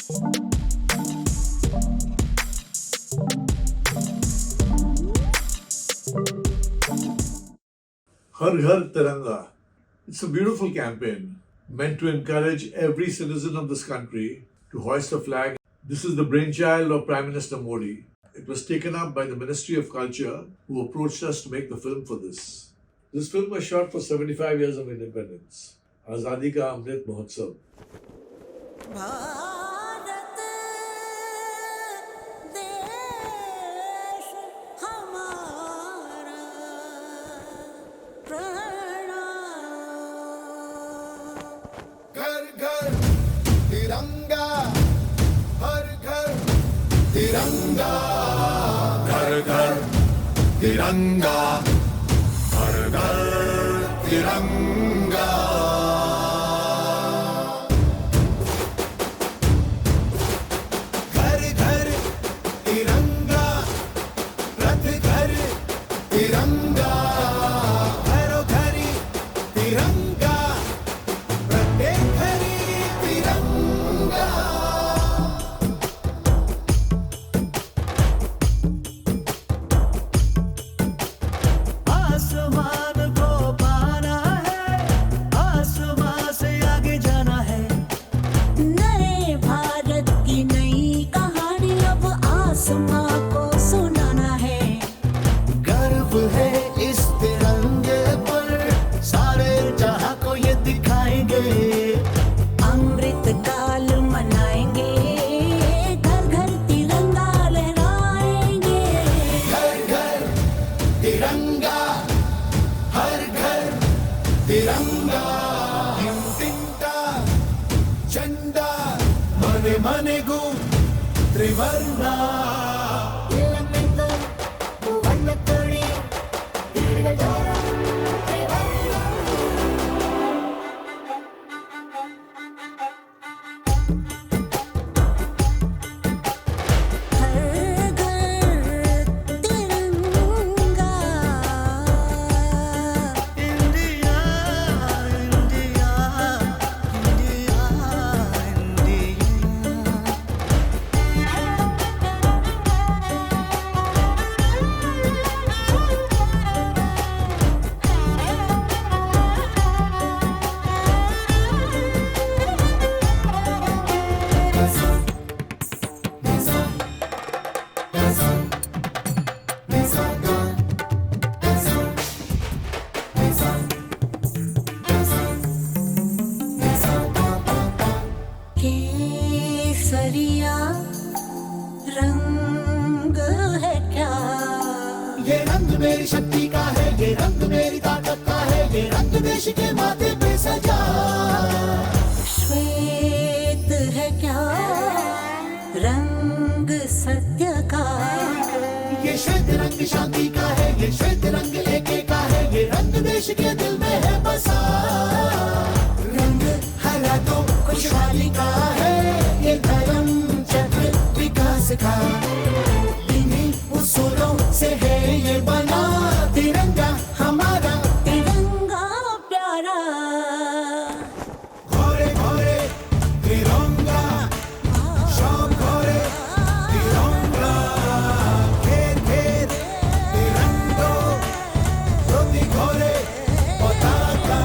Har Ghar Tiranga. It's a beautiful campaign meant to encourage every citizen of this country to hoist a flag. This is the brainchild of Prime Minister Modi. It was taken up by the Ministry of Culture, who approached us to make the film for this. This film was shot for 75 years of independence. Azadi Ka Amrit Mahotsav. घर घर तिरंगा, हर घर तिरंगा, घर घर तिरंगा, हर घर तिरंगा। घर घर तिरंगा, रथ घर तिरंगा, घरो घरी तिरंगा, प्रत्येक घरी तिरंगा। आसमान को पाना है, आसमान से आगे जाना है। नए भारत की नई कहानी अब आसमां को सुनाना है। गर्व है इस तिरंगे पर, सारे जहां को ये दिखाएंगे। अमृत काल मनाएंगे, घर घर तिरंगा लहराएंगे। घर घर तिरंगा, हर घर तिरंगा। इंटिंटा झंडा मने मने गु त्रिवर्णा। इलमेंदो वन्नतोड़ी तिरगडोरम त्रिवर्णा। हर घर तिरंगा। इंडिया इंडिया केसरिया रंग है क्या? ये रंग मेरी शक्ति का है, ये रंग मेरी ताकत का है, ये रंग देश के माथे पे सजा। श्वेत है क्या? रंग सत्य का। ये श्वेत रंग शांति का है, ये श्वेत रंग एके का है, ये रंग देश के दिल में है बसा। रंग हरा तो खुशहाली का है, ये धर्म चक्र विकास का। इन्हीं उसूलों से है ये बना तिरंगा हमारा। तिरंगा प्यारा। घोरे घोरे तिरंगा, शाम घोरे तिरंगा। घेर घेर तिरंगो, ज्योति घोरे पताका।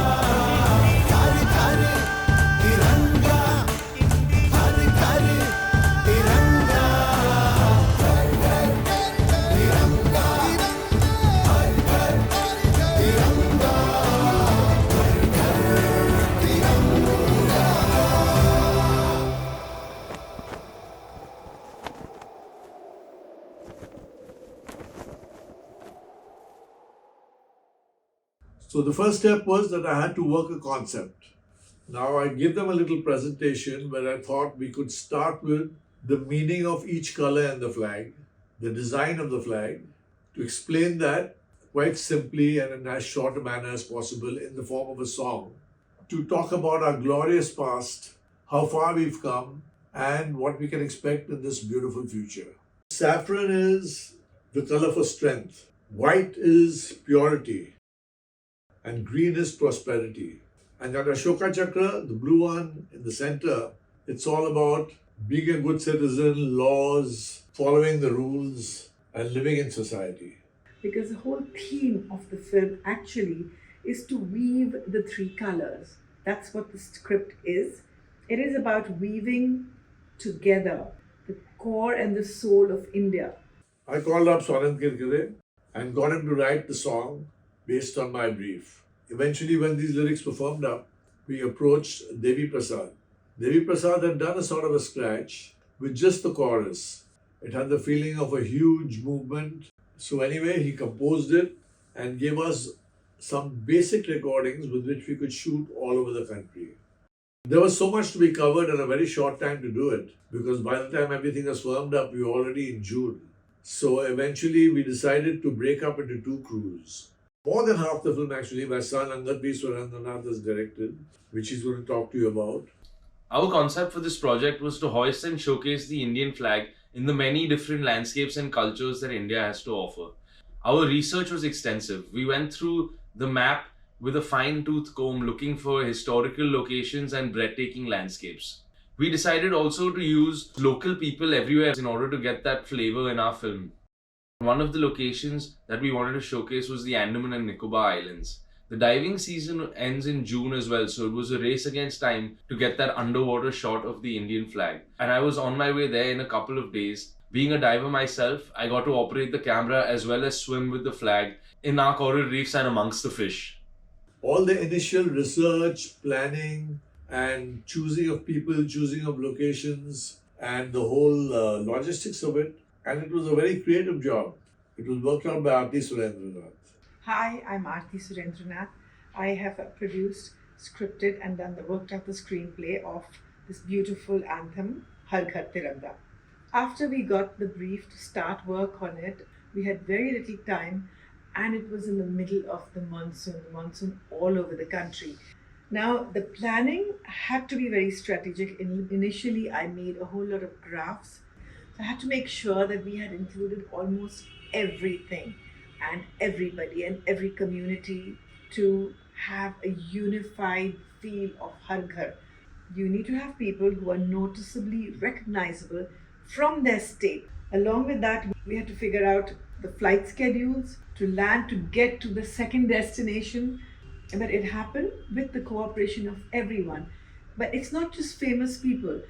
घर घर तिरंगा, हर घर तिरंगा। घर घर तिरंगा, हर घर तिरंगा, घर घर तिरंगा। So the first step was that I had to work a concept. Now I gave them a little presentation where I thought we could start with the meaning of each color in the flag, the design of the flag, to explain that quite simply and in as short a manner as possible in the form of a song, to talk about our glorious past, how far we've come, and what we can expect in this beautiful future. Saffron is the color for strength, white is purity, and green is prosperity. And that Ashoka Chakra, the blue one in the center, it's all about being a good citizen, laws, following the rules, and living in society. Because the whole theme of the film actually is to weave the three colors. That's what the script is. It is about weaving together the core and the soul of India. I called up Swanand Kirkire and got him to write the song based on my brief. Eventually, when these lyrics were firmed up, we approached Devi Prasad. Devi Prasad had done a sort of a scratch with just the chorus. It had the feeling of a huge movement. So anyway, he composed it and gave us some basic recordings with which we could shoot all over the country. There was so much to be covered in a very short time to do it, because by the time everything was firmed up, we were already in June. So eventually we decided to break up into two crews. More than half the film actually, my son Angadveer Surendranath has directed, which he's going to talk to you about. Our concept for this project was to hoist and showcase the Indian flag in the many different landscapes and cultures that India has to offer. Our research was extensive. We went through the map with a fine-tooth comb looking for historical locations and breathtaking landscapes. We decided also to use local people everywhere in order to get that flavor in our film. One of the locations that we wanted to showcase was the Andaman and Nicobar Islands. The diving season ends in June as well, so it was a race against time to get that underwater shot of the Indian flag. And I was on my way there in a couple of days. Being a diver myself, I got to operate the camera as well as swim with the flag in our coral reefs and amongst the fish. All the initial research, planning, and choosing of people, choosing of locations, and the whole logistics of it. And it was a very creative job. It was worked out by Aarti Surendranath. Hi, I'm Aarti Surendranath. I have produced, scripted and worked out the screenplay of this beautiful anthem, Har Ghar Tiranga. After we got the brief to start work on it, we had very little time, and it was in the middle of the monsoon all over the country. Now, the planning had to be very strategic. Initially, I made a whole lot of graphs. So I had to make sure that we had included almost everything and everybody and every community to have a unified feel of Har Ghar. You need to have people who are noticeably recognizable from their state. Along with that, we had to figure out the flight schedules to land to get to the second destination. But it happened with the cooperation of everyone. But it's not just famous people.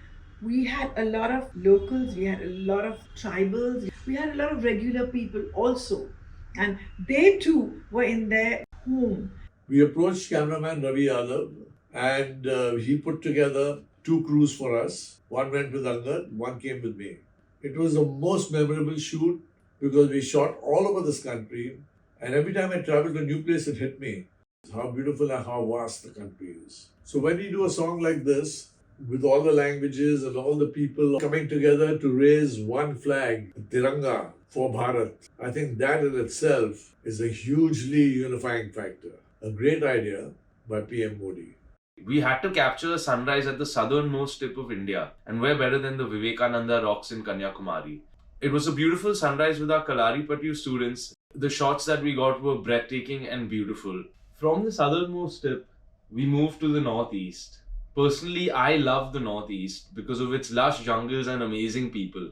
We had a lot of locals, we had a lot of tribals, we had a lot of regular people also. And they too were in their home. We approached cameraman Ravi Yadav, and he put together two crews for us. One went with Angad, one came with me. It was the most memorable shoot because we shot all over this country, and every time I traveled to a new place, it hit me how beautiful and how vast the country is. So when we do a song like this, with all the languages and all the people coming together to raise one flag, Tiranga, for Bharat, I think that in itself is a hugely unifying factor. A great idea by PM Modi. We had to capture a sunrise at the southernmost tip of India, and where better than the Vivekananda rocks in Kanyakumari. It was a beautiful sunrise with our Kalaripattu students. The shots that we got were breathtaking and beautiful. From the southernmost tip, we moved to the northeast. Personally, I love the northeast because of its lush jungles and amazing people.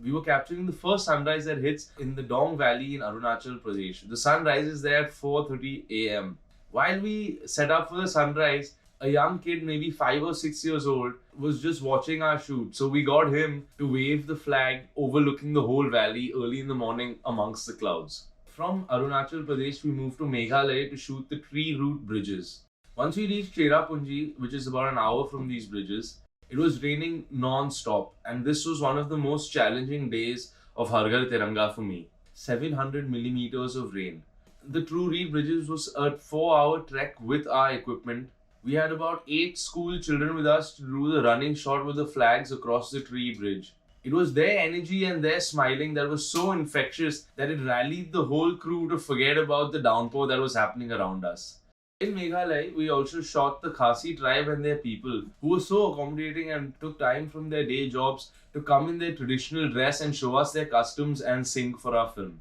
We were capturing the first sunrise that hits in the Dong Valley in Arunachal Pradesh. The sun rises there at 4:30 a.m. While we set up for the sunrise, a young kid, maybe 5 or 6 years old, was just watching our shoot. So we got him to wave the flag overlooking the whole valley early in the morning amongst the clouds. From Arunachal Pradesh, we moved to Meghalaya to shoot the tree root bridges. Once we reached Cherrapunji, which is about an hour from these bridges, it was raining non-stop, and this was one of the most challenging days of Har Ghar Tiranga for me. 700 millimeters of rain. The True Reed Bridges was a 4-hour trek with our equipment. We had about 8 school children with us to do the running shot with the flags across the tree bridge. It was their energy and their smiling that was so infectious that it rallied the whole crew to forget about the downpour that was happening around us. In Meghalaya, we also shot the Khasi tribe and their people, who were so accommodating and took time from their day jobs to come in their traditional dress and show us their customs and sing for our film.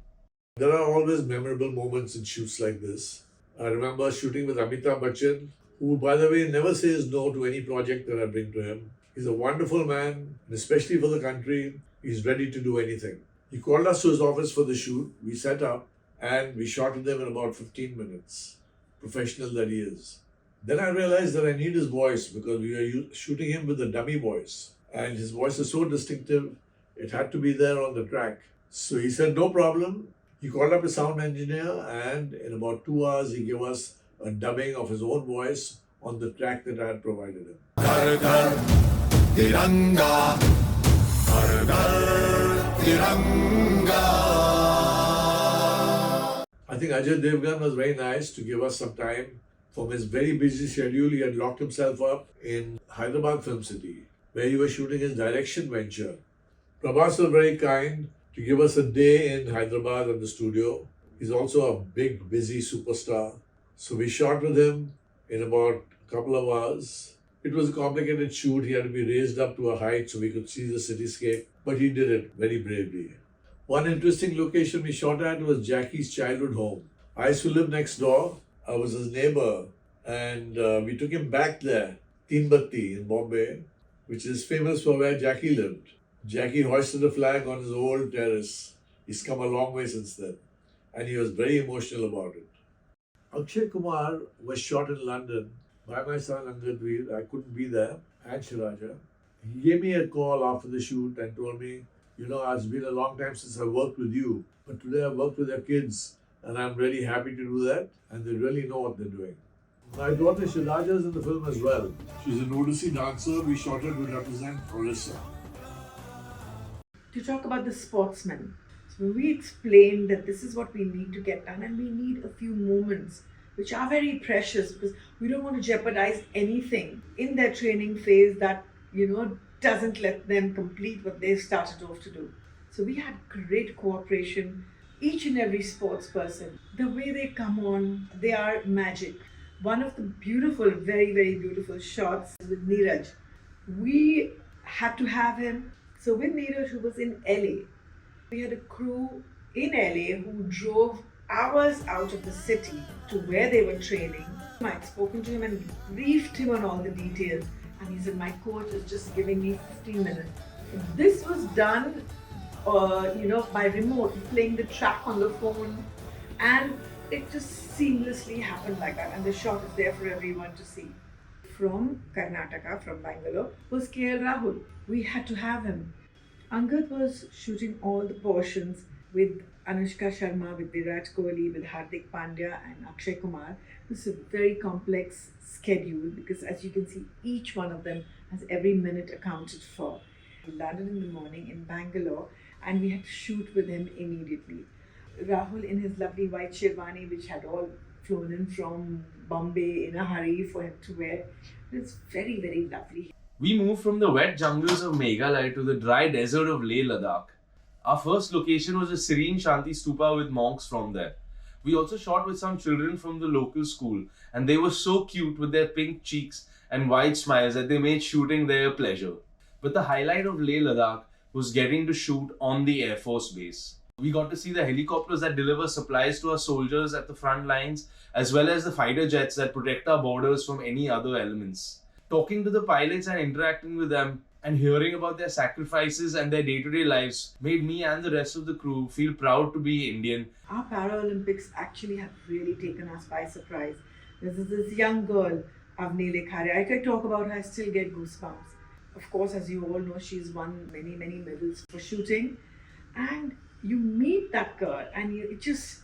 There are always memorable moments in shoots like this. I remember shooting with Amitabh Bachchan, who, by the way, never says no to any project that I bring to him. He's a wonderful man, and especially for the country, he's ready to do anything. He called us to his office for the shoot. We set up and we shot with him in about 15 minutes. Professional that he is. Then I realized that I need his voice because we were shooting him with a dummy voice. And his voice is so distinctive, it had to be there on the track. So he said, no problem. He called up his sound engineer and in about 2 hours, he gave us a dubbing of his own voice on the track that I had provided him. Har Ghar Tiranga, Har Ghar Tiranga. I think Ajay Devgan was very nice to give us some time. From his very busy schedule, he had locked himself up in Hyderabad Film City, where he was shooting his direction venture. Prabhas was very kind to give us a day in Hyderabad at the studio. He's also a big, busy superstar. So we shot with him in about a couple of hours. It was a complicated shoot. He had to be raised up to a height so we could see the cityscape, but he did it very bravely. One interesting location we shot at was Jackie's childhood home. I used to live next door. I was his neighbor, and we took him back there, Teen Batti in Bombay, which is famous for where Jackie lived. Jackie hoisted a flag on his old terrace. He's come a long way since then, and he was very emotional about it. Akshay Kumar was shot in London by my son Angadveer. I couldn't be there, and Shiraja. He gave me a call after the shoot and told me, you know, it's been a long time since I worked with you, but today I worked with your kids, and I'm really happy to do that, and they really know what they're doing. My daughter Shiraja is in the film as well. She's an Odissi dancer. We shot her to represent Orissa. To talk about the sportsmen, so we explained that this is what we need to get done, and we need a few moments which are very precious because we don't want to jeopardize anything in their training phase that, you know, doesn't let them complete what they started off to do. So we had great cooperation. Each and every sports person, the way they come on, they are magic. One of the beautiful, very, very beautiful shots with Neeraj. We had to have him. So with Neeraj, who was in LA, we had a crew in LA who drove hours out of the city to where they were training. I had spoken to him and briefed him on all the details. And he said, my coach is just giving me 15 minutes. This was done, by remote, playing the track on the phone. And it just seamlessly happened like that. And the shot is there for everyone to see. From Karnataka, from Bangalore, was KL Rahul. We had to have him. Angad was shooting all the portions with Anushka Sharma, with Virat Kohli, with Hardik Pandya and Akshay Kumar. This is a very complex schedule because, as you can see, each one of them has every minute accounted for. We landed in the morning in Bangalore and we had to shoot with him immediately. Rahul in his lovely white sherwani, which had all flown in from Bombay in a hurry for him to wear. It's very, very lovely. We moved from the wet jungles of Meghalaya to the dry desert of Leh Ladakh. Our first location was a serene Shanti Stupa with monks from there. We also shot with some children from the local school, and they were so cute with their pink cheeks and wide smiles that they made shooting there a pleasure. But the highlight of Leh Ladakh was getting to shoot on the Air Force base. We got to see the helicopters that deliver supplies to our soldiers at the front lines, as well as the fighter jets that protect our borders from any other elements. Talking to the pilots and interacting with them and hearing about their sacrifices and their day-to-day lives made me and the rest of the crew feel proud to be Indian. Our Paralympics actually have really taken us by surprise. There's this young girl, Avni Lekhare. I can talk about her, I still get goosebumps. Of course, as you all know, she's won many, many medals for shooting. And you meet that girl and it just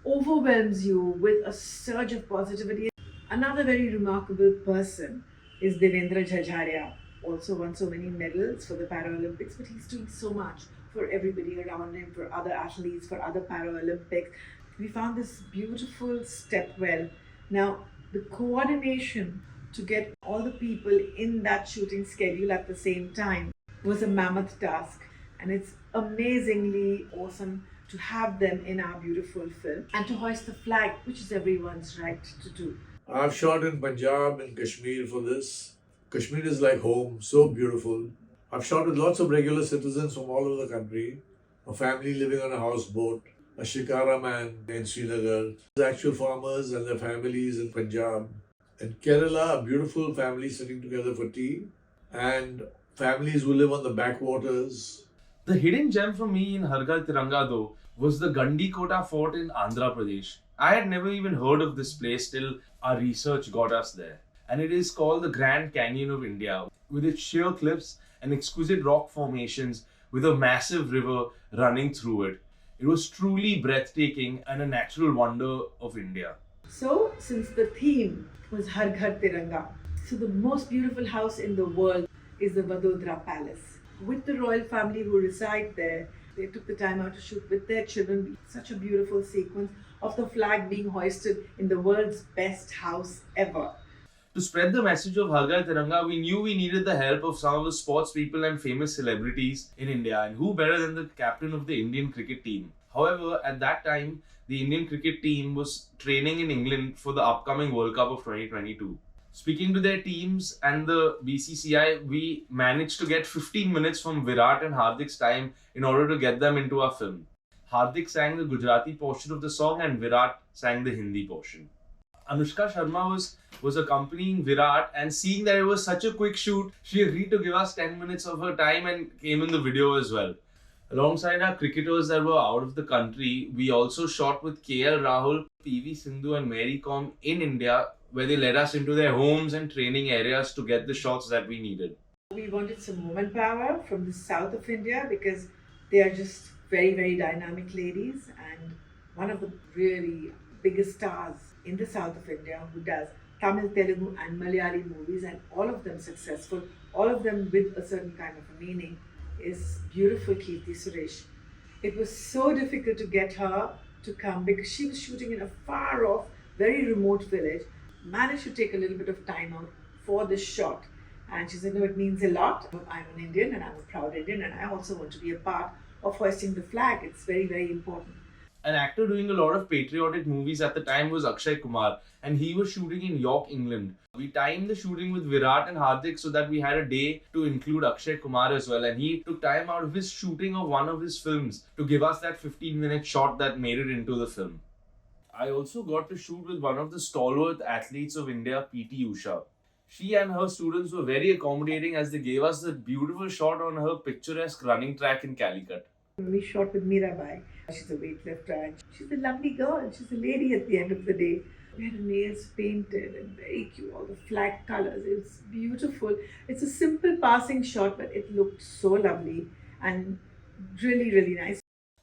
overwhelms you with a surge of positivity. Another very remarkable person is Devendra Jhajharia. Also won so many medals for the Paralympics, but he's doing so much for everybody around him, for other athletes, for other Paralympics. We found this beautiful step well. Now, the coordination to get all the people in that shooting schedule at the same time was a mammoth task. And it's amazingly awesome to have them in our beautiful film and to hoist the flag, which is everyone's right to do. I've shot in Punjab and Kashmir for this. Kashmir is like home, so beautiful. I've shot with lots of regular citizens from all over the country. A family living on a houseboat, a shikara man in Srinagar, actual farmers and their families in Punjab. In Kerala, a beautiful family sitting together for tea. and families who live on the backwaters. The hidden gem for me in Har Ghar Tiranga though was the Gandikota fort in Andhra Pradesh. I had never even heard of this place till our research got us there. And it is called the Grand Canyon of India, with its sheer cliffs and exquisite rock formations with a massive river running through it. It was truly breathtaking and a natural wonder of India. So, since the theme was Har Ghar Tiranga, so the most beautiful house in the world is the Vadodara Palace. With the royal family who reside there, they took the time out to shoot with their children. Such a beautiful sequence of the flag being hoisted in the world's best house ever. To spread the message of Har Ghar Tiranga, we knew we needed the help of some of the sports people and famous celebrities in India, and who better than the captain of the Indian cricket team. However, at that time, the Indian cricket team was training in England for the upcoming World Cup of 2022. Speaking to their teams and the BCCI, we managed to get 15 minutes from Virat and Hardik's time in order to get them into our film. Hardik sang the Gujarati portion of the song and Virat sang the Hindi portion. Anushka Sharma was accompanying Virat, and seeing that it was such a quick shoot, she agreed to give us 10 minutes of her time and came in the video as well. Alongside our cricketers that were out of the country, we also shot with KL Rahul, PV Sindhu and Mary Kom in India, where they led us into their homes and training areas to get the shots that we needed. We wanted some woman power from the south of India because they are just very, very dynamic ladies, and one of the really biggest stars in the south of India who does Tamil, Telugu and Malayali movies, and all of them successful, all of them with a certain kind of a meaning, is beautiful Kirti Suresh. It was so difficult to get her to come because she was shooting in a far off, very remote village. Managed to take a little bit of time out for this shot, and she said, no, it means a lot. I'm an Indian and I'm a proud Indian, and I also want to be a part of hoisting the flag. It's very, very important. An actor doing a lot of patriotic movies at the time was Akshay Kumar, and he was shooting in York, England. We timed the shooting with Virat and Hardik so that we had a day to include Akshay Kumar as well, and he took time out of his shooting of one of his films to give us that 15-minute shot that made it into the film. I also got to shoot with one of the stalwart athletes of India, PT Usha. She and her students were very accommodating as they gave us that beautiful shot on her picturesque running track in Calicut. We shot with Mirabai. She's a weightlifter and she's a lovely girl. She's a lady at the end of the day. We had her nails painted and very cute, all the flag colors. It was beautiful. It's a simple passing shot, but it looked so lovely and really, really nice.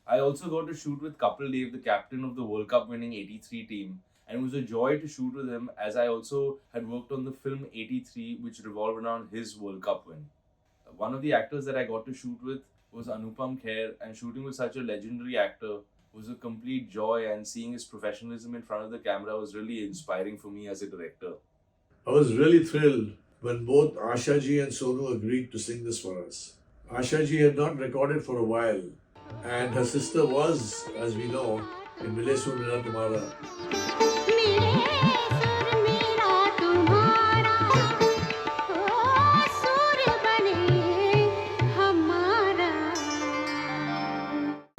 I also got to shoot with Kapil Dev, the captain of the World Cup winning 83 team, and it was a joy to shoot with him as I also had worked on the film 83, which revolved around his World Cup win. One of the actors that I got to shoot with was Anupam Kher, and shooting with such a legendary actor was a complete joy, and seeing his professionalism in front of the camera was really inspiring for me as a director. I was really thrilled when both Asha ji and Sonu agreed to sing this for us. Asha ji had not recorded for a while, and her sister was, as we know, in Mile Surmera Tumhara.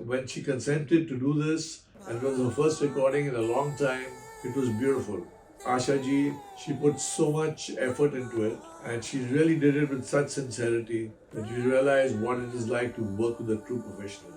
When she consented to do this, and it was her first recording in a long time, it was beautiful. Asha ji, she put so much effort into it, and she really did it with such sincerity that you realize what it is like to work with a true professional.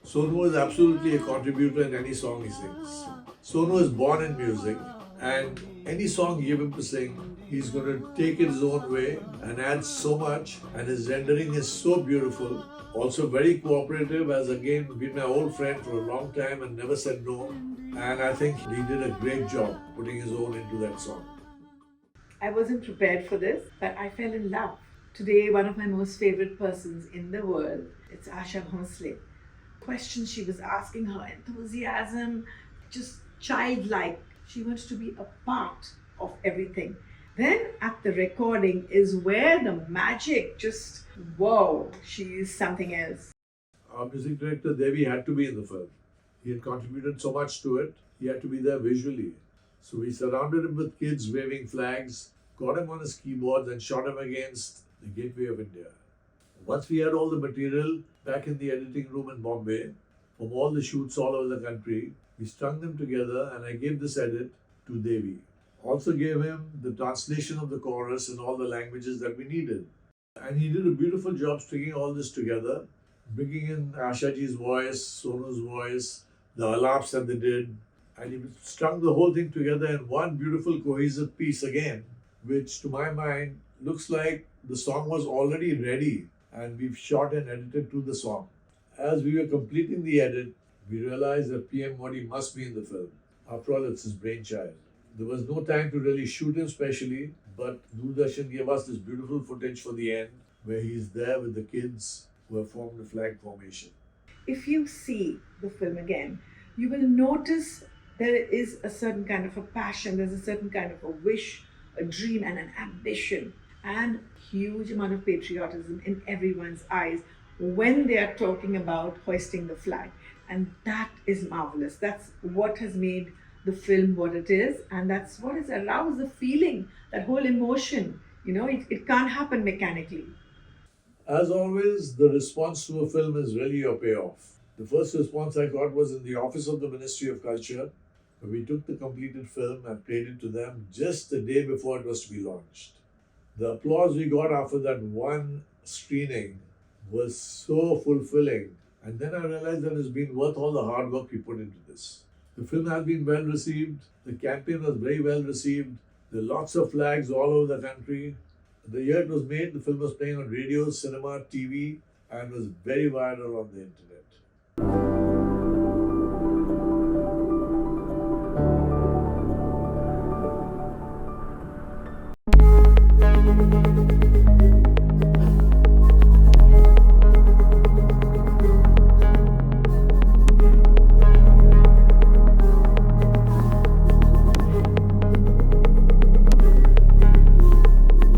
Sonu is absolutely a contributor in any song he sings. Sonu is born in music, and any song you give him to sing, he's going to take it his own way and add so much, and his rendering is so beautiful. Also very cooperative, as again been my old friend for a long time and never said no. And I think he did a great job putting his own into that song. I wasn't prepared for this, but I fell in love. Today, one of my most favorite persons in the world, it's Asha Bhosle. Questions she was asking, her enthusiasm, just childlike. She wants to be a part of everything. Then at the recording is where the magic just, whoa, she's something else. Our music director Devi had to be in the film. He had contributed so much to it, he had to be there visually. So we surrounded him with kids waving flags, got him on his keyboards and shot him against the Gateway of India. Once we had all the material back in the editing room in Bombay, from all the shoots all over the country, we strung them together and I gave this edit to Devi. Also gave him the translation of the chorus in all the languages that we needed. And he did a beautiful job stringing all this together, bringing in Asha ji's voice, Sonu's voice, the alaps that they did, and he strung the whole thing together in one beautiful cohesive piece again, which to my mind looks like the song was already ready and we've shot and edited to the song. As we were completing the edit, we realized that PM Modi must be in the film. After all, it's his brainchild. There was no time to really shoot him specially, but Doordarshan gave us this beautiful footage for the end where he's there with the kids who have formed the flag formation. If you see the film again, you will notice there is a certain kind of a passion, there's a certain kind of a wish, a dream, and an ambition, and huge amount of patriotism in everyone's eyes when they are talking about hoisting the flag. And that is marvelous. That's what has made the film what it is, and that's what has aroused the feeling, that whole emotion. It can't happen mechanically. As always, the response to a film is really your payoff. The first response I got was in the office of the Ministry of Culture, where we took the completed film and played it to them just the day before it was to be launched. The applause we got after that one screening was so fulfilling, and then I realized that it's been worth all the hard work we put into this. The film has been well received, the campaign was very well received, there are lots of flags all over the country. The year it was made, the film was playing on radio, cinema, TV, and was very viral on the internet.